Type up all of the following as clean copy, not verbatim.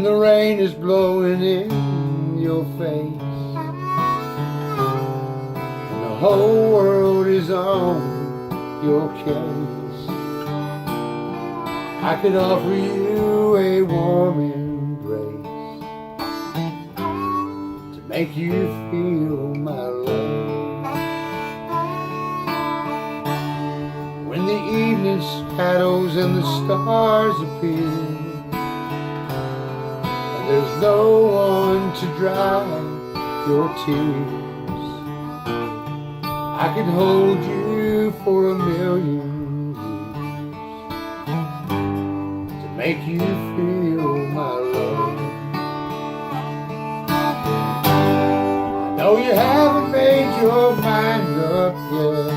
the rain is blowing in your face, and the whole world is on your case. I could offer you a warm embrace to make you feel my love. When the evening shadows and the stars appear, there's no one to dry your tears, I could hold you for a million years to make you feel my love. I know you haven't made your mind up yet,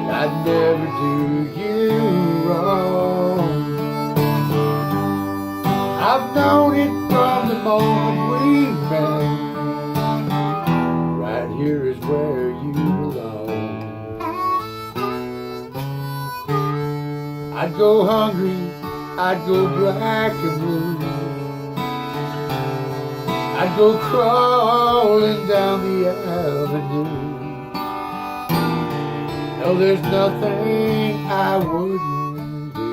but I'd never do you wrong. I've known it from the moment we met. Right here is where you belong. I'd go hungry, I'd go black and blue, I'd go crawling down the avenue. No, there's nothing I wouldn't do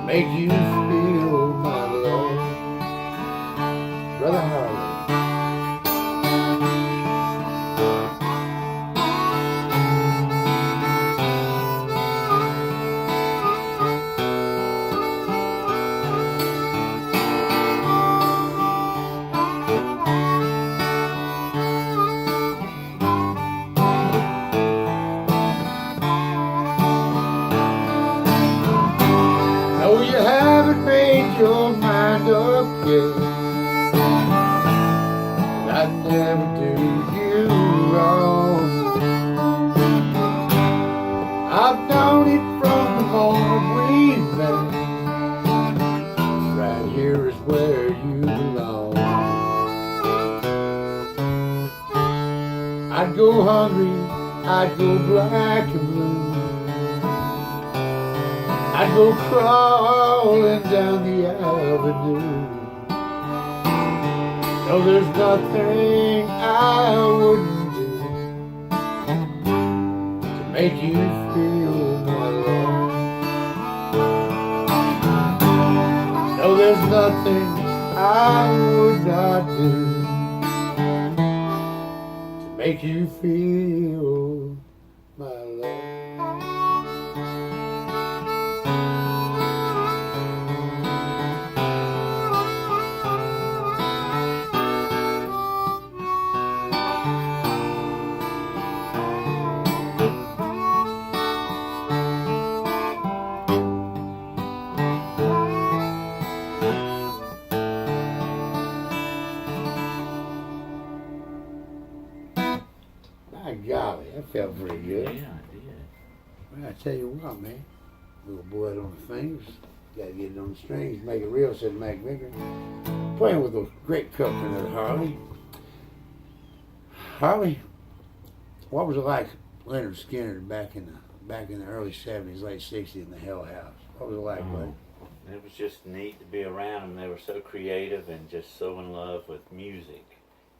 make you feel my love. Brother Harley. No, you haven't made your mind up yet, but I'd never do you wrong. I've known it from the moment we met. Right here is where you belong. I'd go hungry, I'd go black and blue, I'd go crawling down the avenue. No, there's nothing I wouldn't do to make you feel my love. No, there's nothing I would not do to make you feel my love. My golly, that felt pretty good. Yeah, I did. Well, I tell you what, man. Little blood on the fingers. Gotta get it on the strings. Make it real, said Mac Vicker. Playing with a great coconut, Harley. Harley, what was it like Leonard Skynyrd back in the early 70s, late 60s in the Hell House? What was it like, buddy? It was just neat to be around them. They were so creative and just so in love with music.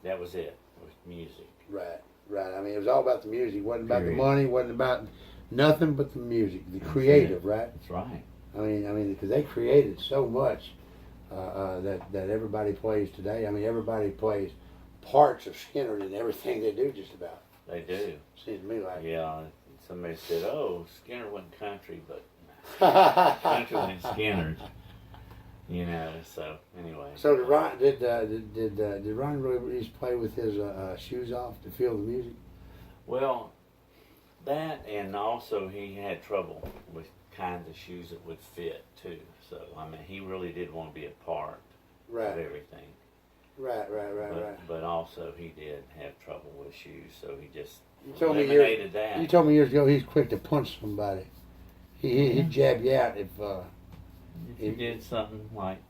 That was it. It was music. Right. I mean, it was all about the music. It wasn't about the money. It wasn't about nothing but the music. The creative, right? That's right. I mean, because they created so much that everybody plays today. I mean, everybody plays parts of Skynyrd in everything they do, just about. They do. Seems to me like. Yeah. Somebody said, "Oh, Skynyrd wasn't country, but country went Skynyrd." You know. So anyway. So did Ron really just play with his shoes off to feel the music? Well, that, and also he had trouble with kinds of shoes that would fit too. So I mean, he really did want to be a part of everything. Right. But also he did have trouble with shoes, so he just eliminated that. You told me years ago he's quick to punch somebody. He'd jab you out if you did something like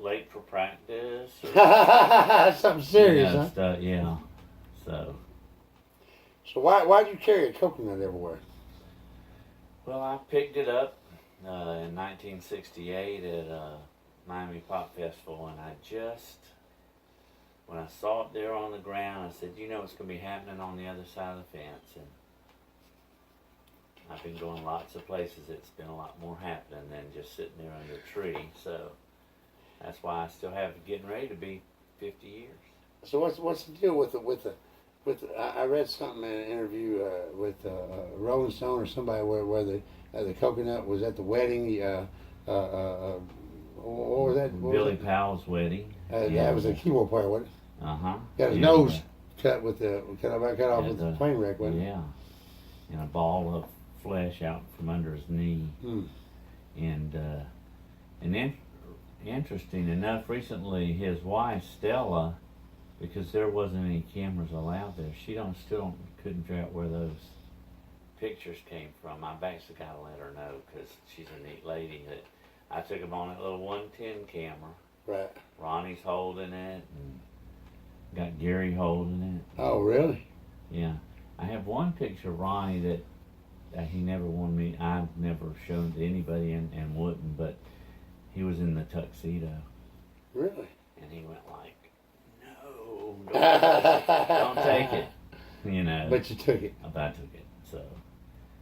late for practice or something serious, huh? Stuff, yeah. So why'd you carry a coconut everywhere? Well, I picked it up in 1968 at Miami Pop Festival, and when I saw it there on the ground, I said, you know, it's going to be happening on the other side of the fence. And I've been going lots of places. It's been a lot more happening than just sitting there under a tree. So that's why I still have it getting ready to be 50 years. So what's the deal with I read something in an interview with Rolling Stone or somebody where the coconut was at the wedding. What was that? Billy Powell's wedding. That was a keyboard player, wasn't it? Uh-huh. Got his nose cut off with the plane wreck, wasn't it? Yeah. And a ball of flesh out from under his knee. And then, interesting enough, recently his wife Stella, because there wasn't any cameras allowed there, she couldn't figure out where those pictures came from. I've actually got to let her know, because she's a neat lady. That I took them on that little 110 camera. Right. Ronnie's holding it, and got Gary holding it. Oh, really? Yeah. I have one picture of Ronnie that he never wanted me, I've never shown to anybody and wouldn't, but he was in the tuxedo. Really? And he went like, no, don't take it. You know. But you took it. But I took it.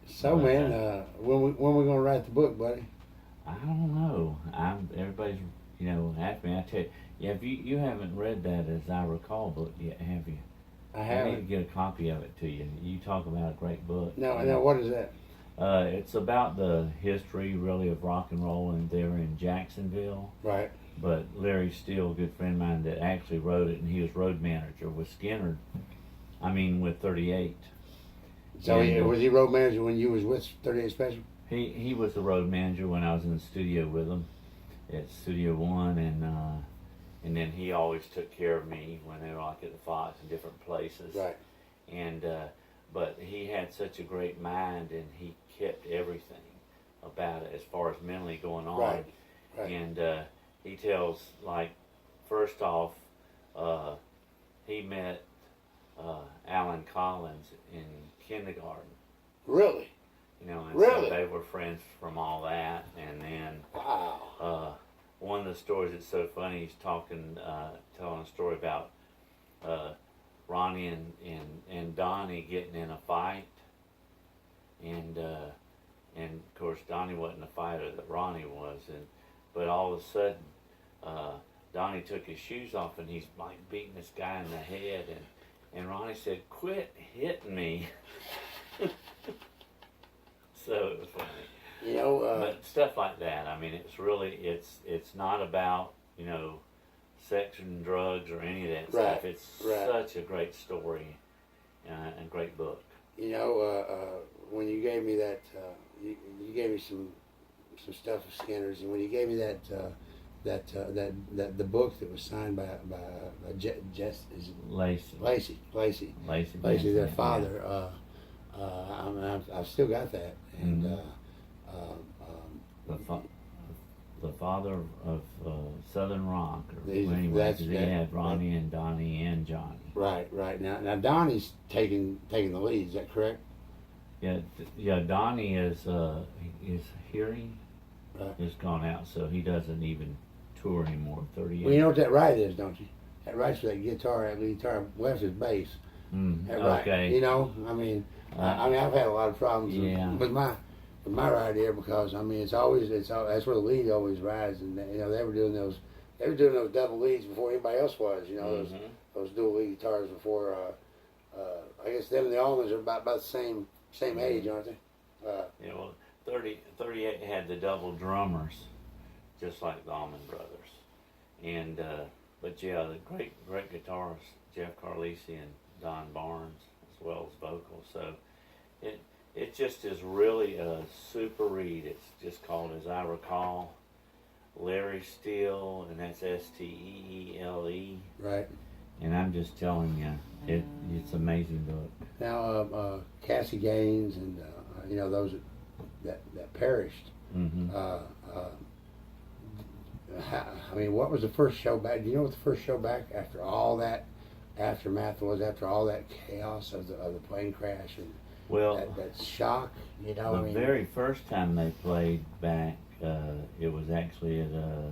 So man, when we gonna write the book, buddy? I don't know. Everybody's, you know, asking me. I tell you, yeah, if you haven't read that As I Recall book yet, have you? I haven't. I need to get a copy of it to you. You talk about a great book. No, what is that? It's about the history, really, of rock and roll, and they're in Jacksonville. Right. But Larry Steele, a good friend of mine, that actually wrote it, and he was road manager with Skynyrd. With 38. So was he road manager when you was with 38 Special? He was the road manager when I was in the studio with him at Studio One, and then he always took care of me when they were like at the Fox and different places. Right. And but he had such a great mind, and he kept everything about it as far as mentally going on. Right. Right. And he tells, like, first off, he met Alan Collins in kindergarten. Really? You know, and really? So they were friends from all that. And then wow. One of the stories that's so funny, he's telling a story about Ronnie and Donnie getting in a fight, and of course Donnie wasn't the fighter that Ronnie was, but all of a sudden Donnie took his shoes off and he's like beating this guy in the head, and Ronnie said, "Quit hitting me." So it was funny. You know, but stuff like that. I mean, it's not about, you know, sex and drugs or any of that stuff. It's such a great story and great book. You know, when you gave me that, you gave me some stuff of Skynyrd's, and when you gave me that the book that was signed by Jess Lacey, their father. I've still got that, and the father of Southern Rock. He had Ronnie and Donnie and Johnny. Right. Now Donnie's taking the lead. Is that correct? Yeah. Donnie is his hearing has gone out, so he doesn't even tour anymore. 38. Well, you know what that right is, don't you? That right's for that guitar. That guitar left is bass. That right. Okay. You know, I mean, I've had a lot of problems with my right here, because I mean that's where the lead always rides, and you know they were doing those double leads before anybody else was. You know, those dual lead guitars before. I guess them and the Allmans are about the same age, aren't they? Well, 38 had the double drummers, just like the Allman Brothers, and but yeah, the great guitarists Jeff Carlisi and Don Barnes, as well as vocals. So it just is really a super read. It's just called As I Recall. Larry Steele, and that's Steele. Right. And I'm just telling you, it's an amazing book. Now, Cassie Gaines and you know those that perished. I mean, what was the first show back? Do you know what the first show back after all that aftermath was? After all that chaos of the plane crash Well, that shock, you know. The very first time they played back, it was actually at a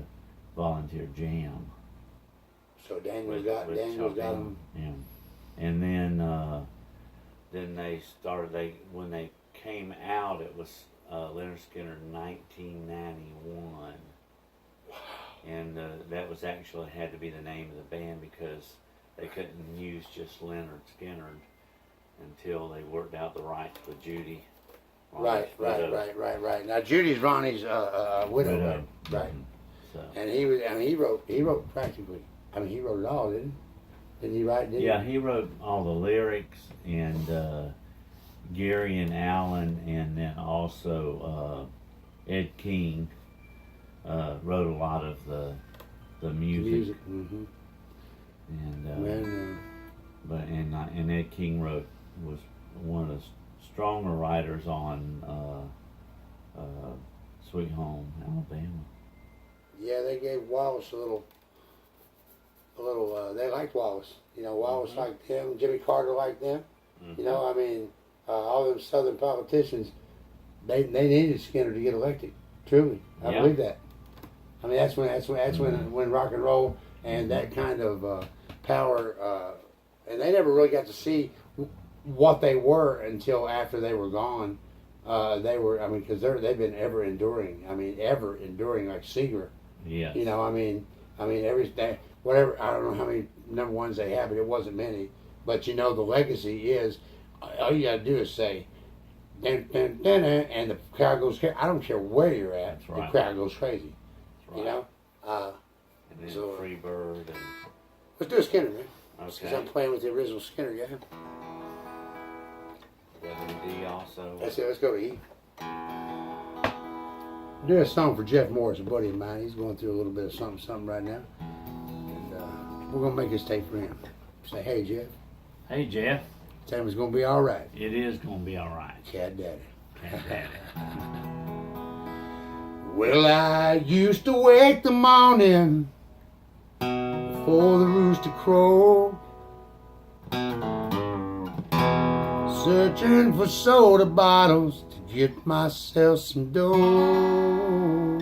volunteer jam. So Daniels got them. Yeah, and then they started. When they came out, it was Leonard Skynyrd 1991. And that was actually had to be the name of the band because they couldn't use just Leonard Skynyrd until they worked out the rights with Judy. Right. Now Judy's Ronnie's widow, right? So. And he wrote practically. I mean, he wrote it all, didn't he write? He wrote all the lyrics, and Gary and Alan, and then also Ed King wrote a lot of the music. Mm-hmm. And Ed King was one of the stronger writers on Sweet Home Alabama. Yeah, they gave Wallace a little. They liked Wallace. You know, Wallace liked him. Jimmy Carter liked them. Mm-hmm. You know, I mean, all them Southern politicians, they needed Skynyrd to get elected. Truly, I believe that. I mean, that's when rock and roll and that kind of power, and they never really got to see what they were until after they were gone. They were, I mean, because they've been ever enduring like Seeger. Yeah. You know, I mean, every day, whatever. I don't know how many number ones they have, but it wasn't many. But you know, the legacy is all you got to do is say, dun, dun, dun, dun, and the crowd goes crazy. I don't care where you're at, the crowd goes crazy. Right. You know? And then Free Bird. And... Let's do a Skynyrd, man. Okay. Because I'm playing with the original Skynyrd, yeah. D also. That's it, let's go to E. Do a song for Jeff Morris, a buddy of mine. He's going through a little bit of something right now. And we're going to make this tape for him. Say, hey, Jeff. Hey, Jeff. Tell him it's going to be all right. It is going to be all right. Cat Daddy. Cat Daddy. Well, I used to wake the morning before the rooster crowed, searching for soda bottles to get myself some dough.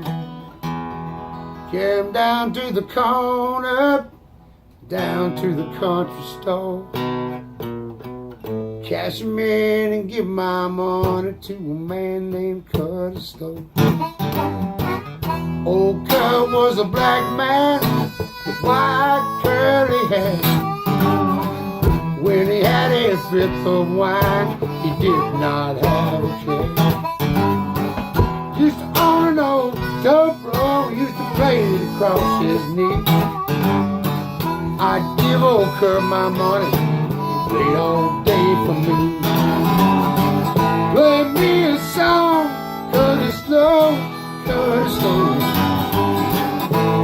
Came down to the corner, down to the country store, cash 'em in and give my money to a man named Curtis Stowe. Old Kurt was a black man with white curly hair. When he had a fifth of wine, he did not have a care. Used to own an old dope roll, used to play it across his knee. I'd give old Kurt my money, he played all day for me. Play me a song, Curtis Stowe, Curtis Stowe.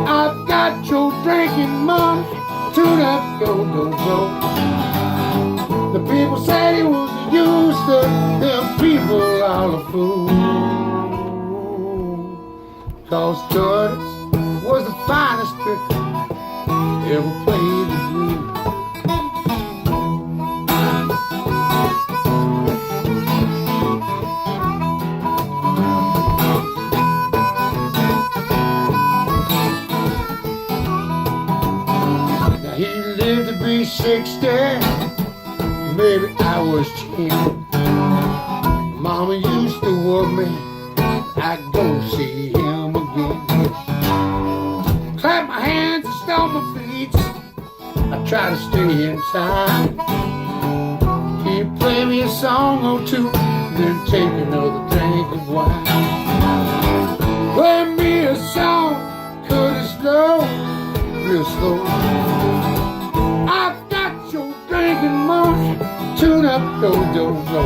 I've got your drinking money, tune up your go-go. The people said he was a useless, them people all a fool. 'Cause Curtis was the finest trick ever played the blues. Now he lived to be 60. Maybe I was 10. Mama used to worry me, I'd go see him again. Clap my hands and stomp my feet, I try to stay inside. He'd play me a song or two, then take another drink of wine. Play me a song, cut it slow, real slow. I've got your drinking money, tune up, go, go, go.